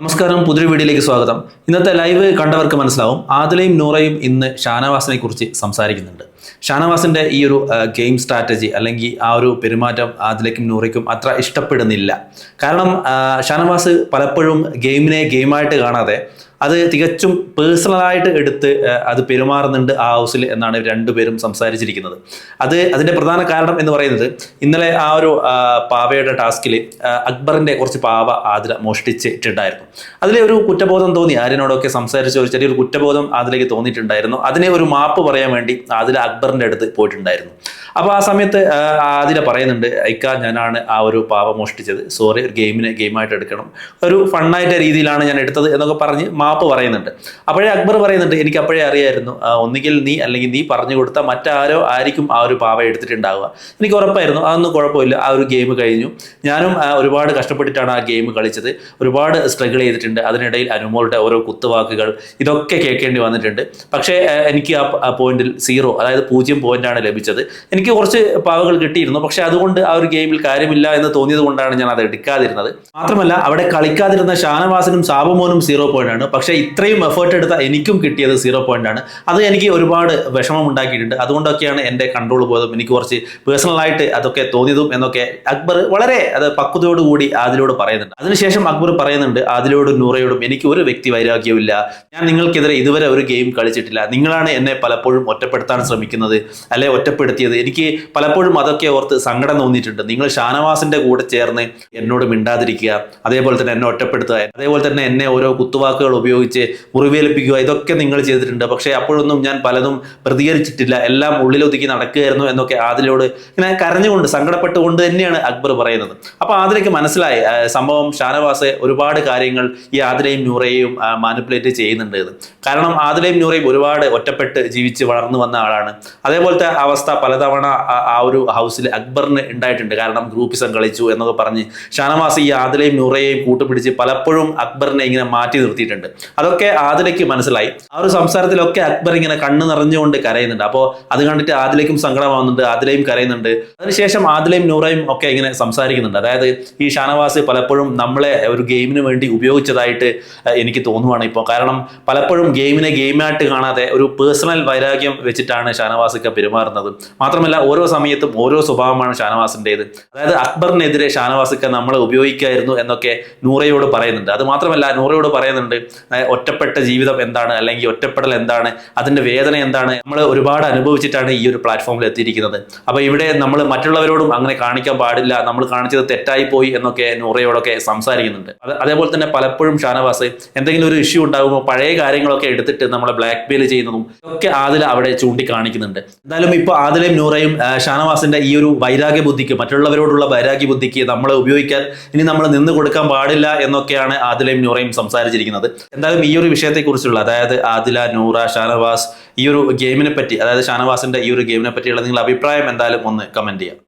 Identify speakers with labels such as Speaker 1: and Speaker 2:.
Speaker 1: നമസ്കാരം, പുതിയൊരു വീഡിയോയിലേക്ക് സ്വാഗതം. ഇന്നത്തെ ലൈവ് കണ്ടവർക്ക് മനസ്സിലാവും, ആദിലയും നൂറയും ഇന്ന് ഷാനവാസിനെ കുറിച്ച് സംസാരിക്കുന്നുണ്ട്. ഷാനവാസിന്റെ ഈ ഒരു ഗെയിം സ്ട്രാറ്റജി അല്ലെങ്കിൽ ആ ഒരു പെരുമാറ്റം ആദിലയ്ക്കും നൂറയ്ക്കും അത്ര ഇഷ്ടപ്പെടുന്നില്ല. കാരണം ഷാനവാസ് പലപ്പോഴും ഗെയിമിനെ ഗെയിമായിട്ട് കാണാതെ അത് തികച്ചും പേഴ്സണലായിട്ട് എടുത്ത് അത് പെരുമാറുന്നുണ്ട് ആ ഹൗസിൽ എന്നാണ് രണ്ടുപേരും സംസാരിച്ചിരിക്കുന്നത്. അതിൻ്റെ പ്രധാന കാരണം എന്ന് പറയുന്നത്, ഇന്നലെ ആ ഒരു പാവയുടെ ടാസ്കിൽ അക്ബറിൻ്റെ കുറച്ച് പാവ ആദില മോഷ്ടിച്ചിട്ടുണ്ടായിരുന്നു. അതിലെ ഒരു കുറ്റബോധം തോന്നി, ആര്യനോടൊക്കെ സംസാരിച്ച ഒരു ചെറിയൊരു കുറ്റബോധം ആദിലേക്ക് തോന്നിയിട്ടുണ്ടായിരുന്നു. അതിനെ ഒരു മാപ്പ് പറയാൻ വേണ്ടി ആദില അക്ബറിൻ്റെ അടുത്ത് പോയിട്ടുണ്ടായിരുന്നു. അപ്പോൾ ആ സമയത്ത് ആദില പറയുന്നുണ്ട്, ഐക്ക ഞാനാണ് ആ ഒരു പാവ മോഷ്ടിച്ചത്, സോറി, ഒരു ഗെയിമിനെ ഗെയിമായിട്ട് എടുക്കണം, ഒരു ഫണ്ണായിട്ട രീതിയിലാണ് ഞാൻ എടുത്തത് എന്നൊക്കെ പറഞ്ഞ് മാപ്പ് പറയുന്നുണ്ട്. അപ്പോഴേ അക്ബർ പറയുന്നുണ്ട്, എനിക്ക് അപ്പോഴേ അറിയായിരുന്നു, ഒന്നുകിൽ നീ അല്ലെങ്കിൽ നീ പറഞ്ഞു കൊടുത്ത മറ്റാരോ ആയിരിക്കും ആ ഒരു പാവ എടുത്തിട്ടുണ്ടാവുക. എനിക്ക് ഉറപ്പായിരുന്നു, അതൊന്നും കുഴപ്പമില്ല, ആ ഒരു ഗെയിം കഴിഞ്ഞു. ഞാനും ഒരുപാട് കഷ്ടപ്പെട്ടിട്ടാണ് ആ ഗെയിം കളിച്ചത്, ഒരുപാട് സ്ട്രഗിൾ ചെയ്തിട്ടുണ്ട്. അതിനിടയിൽ അനുമോളുടെ ഓരോ കുത്തുവാക്കുകൾ ഇതൊക്കെ കേൾക്കേണ്ടി വന്നിട്ടുണ്ട്. പക്ഷേ എനിക്ക് ആ പോയിന്റിൽ 0, അതായത് 0 പോയിന്റാണ് ലഭിച്ചത്. എനിക്ക് കുറച്ച് പാവകൾ കിട്ടിയിരുന്നു, പക്ഷെ അതുകൊണ്ട് ആ ഒരു ഗെയിമിൽ കാര്യമില്ല എന്ന് തോന്നിയത് കൊണ്ടാണ് ഞാൻ അത് എടുക്കാതിരുന്നത്. മാത്രമല്ല, അവിടെ കളിക്കാതിരുന്ന ഷാനവാസിനും സാബുമോനും 0 പോയിന്റാണ്. പക്ഷെ ഇത്രയും എഫേർട്ട് എടുത്ത എനിക്കും കിട്ടിയത് 0 പോയിന്റാണ്. അത് എനിക്ക് ഒരുപാട് വിഷമം ഉണ്ടാക്കിയിട്ടുണ്ട്. അതുകൊണ്ടൊക്കെയാണ് എൻ്റെ കൺട്രോൾ പോയതും എനിക്ക് കുറച്ച് പേഴ്സണലായിട്ട് അതൊക്കെ തോന്നിയതും എന്നൊക്കെ അക്ബർ വളരെ പക്വതയോടുകൂടി ആദിലോട് പറയുന്നുണ്ട്. അതിനുശേഷം അക്ബർ പറയുന്നുണ്ട്, ആദിലോടും നൂറയോടും എനിക്ക് ഒരു വ്യക്തി വൈരാഗ്യമില്ല, ഞാൻ നിങ്ങൾക്കെതിരെ ഇതുവരെ ഒരു ഗെയിം കളിച്ചിട്ടില്ല, നിങ്ങളാണ് എന്നെ പലപ്പോഴും ഒറ്റപ്പെടുത്താൻ ശ്രമിക്കുന്നത്, അല്ലെ ഒറ്റപ്പെടുത്തിയത്. എനിക്ക് പലപ്പോഴും അതൊക്കെ ഓർത്ത് സങ്കടം തോന്നിയിട്ടുണ്ട്. നിങ്ങൾ ഷാനവാസിന്റെ കൂടെ ചേർന്ന് എന്നോട് മിണ്ടാതിരിക്കുക, അതേപോലെ തന്നെ എന്നെ ഒറ്റപ്പെടുത്തുക, അതേപോലെ തന്നെ എന്നെ ഓരോ കുത്തുവാക്കുകൾ ഉപയോഗിച്ച് മുറിവേൽപ്പിക്കുക, ഇതൊക്കെ നിങ്ങൾ ചെയ്തിട്ടുണ്ട്. പക്ഷേ അപ്പോഴൊന്നും ഞാൻ പലതും പ്രതികരിച്ചിട്ടില്ല, എല്ലാം ഉള്ളിലൊതുക്കി നടക്കുകയായിരുന്നു എന്നൊക്കെ ആദിലോട് ഇങ്ങനെ കരഞ്ഞുകൊണ്ട് സങ്കടപ്പെട്ടുകൊണ്ട് തന്നെയാണ് അക്ബർ പറയുന്നത്. അപ്പോൾ ആദിലേക്ക് മനസ്സിലായി സംഭവം ഷാനവാസ് ഒരുപാട് കാര്യങ്ങൾ ഈ ആദിലയും നൂറയെയും മാനിപ്പുലേറ്റ് ചെയ്യുന്നുണ്ട്. കാരണം ആദിലയും നൂറയും ഒരുപാട് ഒറ്റപ്പെട്ട് ജീവിച്ച് വളർന്നു വന്ന ആളാണ്. അതേപോലത്തെ അവസ്ഥ പലതവണ ആ ഒരു ഹൗസിൽ അക്ബറിന് ഉണ്ടായിട്ടുണ്ട്. കാരണം ഗ്രൂപ്പിസം കളിച്ചു എന്നൊക്കെ പറഞ്ഞ് ഷാനവാസ് ഈ ആദിലയും നൂറയെയും കൂട്ടുപിടിച്ച് പലപ്പോഴും അക്ബറിനെ ഇങ്ങനെ മാറ്റി നിർത്തിയിട്ടുണ്ട്. അതൊക്കെ ആദിലയ്ക്ക് മനസ്സിലായി. ആ ഒരു സംസാരത്തിലൊക്കെ അക്ബർ ഇങ്ങനെ കണ്ണ് നിറഞ്ഞുകൊണ്ട് കരയുന്നുണ്ട്. അപ്പോൾ അത് കണ്ടിട്ട് ആദിലയ്ക്കും സങ്കടമാവുന്നുണ്ട്, ആദിലയും കരയുന്നുണ്ട്. അതിനുശേഷം ആദിലയും നൂറയും ഒക്കെ ഇങ്ങനെ സംസാരിക്കുന്നുണ്ട്. അതായത് ഈ ഷാനവാസ് പലപ്പോഴും നമ്മളെ ഒരു ഗെയിമിന് വേണ്ടി ഉപയോഗിച്ചതായിട്ട് എനിക്ക് തോന്നുവാണ് ഇപ്പോൾ. കാരണം പലപ്പോഴും ഗെയിമിനെ ഗെയിമായിട്ട് കാണാതെ ഒരു പേഴ്സണൽ വൈരാഗ്യം വെച്ചിട്ടാണ് ഷാനവാസൊക്കെ പെരുമാറുന്നത്. മാത്രമല്ല ഓരോ സമയത്തും ഓരോ സ്വഭാവമാണ് ഷാനവാസിൻ്റെത്. അതായത് അക്ബറിനെതിരെ ഷാനവാസൊക്കെ നമ്മളെ ഉപയോഗിക്കായിരുന്നു എന്നൊക്കെ നൂറയോട് പറയുന്നുണ്ട്. അത് മാത്രമല്ല നൂറയോട് പറയുന്നുണ്ട്, ഒറ്റപ്പെട്ട ജീവിതം എന്താണ്, അല്ലെങ്കിൽ ഒറ്റപ്പെടൽ എന്താണ്, അതിൻ്റെ വേദന എന്താണ്, നമ്മൾ ഒരുപാട് അനുഭവിച്ചിട്ടാണ് ഈ ഒരു പ്ലാറ്റ്ഫോമിൽ എത്തിയിരിക്കുന്നത്. അപ്പോൾ ഇവിടെ നമ്മൾ മറ്റുള്ളവരോടും അങ്ങനെ കാണിക്കാൻ പാടില്ല, നമ്മൾ കാണിച്ചത് തെറ്റായി പോയി എന്നൊക്കെ നൂറയോടൊക്കെ സംസാരിക്കുന്നുണ്ട്. അതേപോലെ തന്നെ പലപ്പോഴും ഷാനവാസ് എന്തെങ്കിലും ഒരു ഇഷ്യൂ ഉണ്ടാകുമ്പോൾ പഴയ കാര്യങ്ങളൊക്കെ എടുത്തിട്ട് നമ്മളെ ബ്ലാക്ക് മെയിൽ ചെയ്യുന്നതും ഒക്കെ ആദില അവിടെ ചൂണ്ടിക്കാണിക്കുന്നുണ്ട്. എന്തായാലും ഇപ്പോൾ ആദിലയും നൂറയും ഷാനവാസിന്റെ ഈ ഒരു വൈരാഗ്യ ബുദ്ധിക്ക്, മറ്റുള്ളവരോടുള്ള വൈരാഗ്യ ബുദ്ധിക്ക് നമ്മളെ ഉപയോഗിക്കാൻ ഇനി നമ്മൾ നിന്ന് കൊടുക്കാൻ പാടില്ല എന്നൊക്കെയാണ് ആദിലയും നൂറയും സംസാരിച്ചിരിക്കുന്നത്. എന്തായാലും ഈ ഒരു വിഷയത്തെക്കുറിച്ചുള്ള, അതായത് ആദില, നൂറ, ഷാനവാസ് ഈ ഒരു ഗെയിമിനെ പറ്റി, അതായത് ഷാനവാസിന്റെ ഈ ഒരു ഗെയിമിനെ പറ്റിയുള്ള നിങ്ങളുടെ അഭിപ്രായം എന്തായാലും ഒന്ന് കമന്റ് ചെയ്യാം.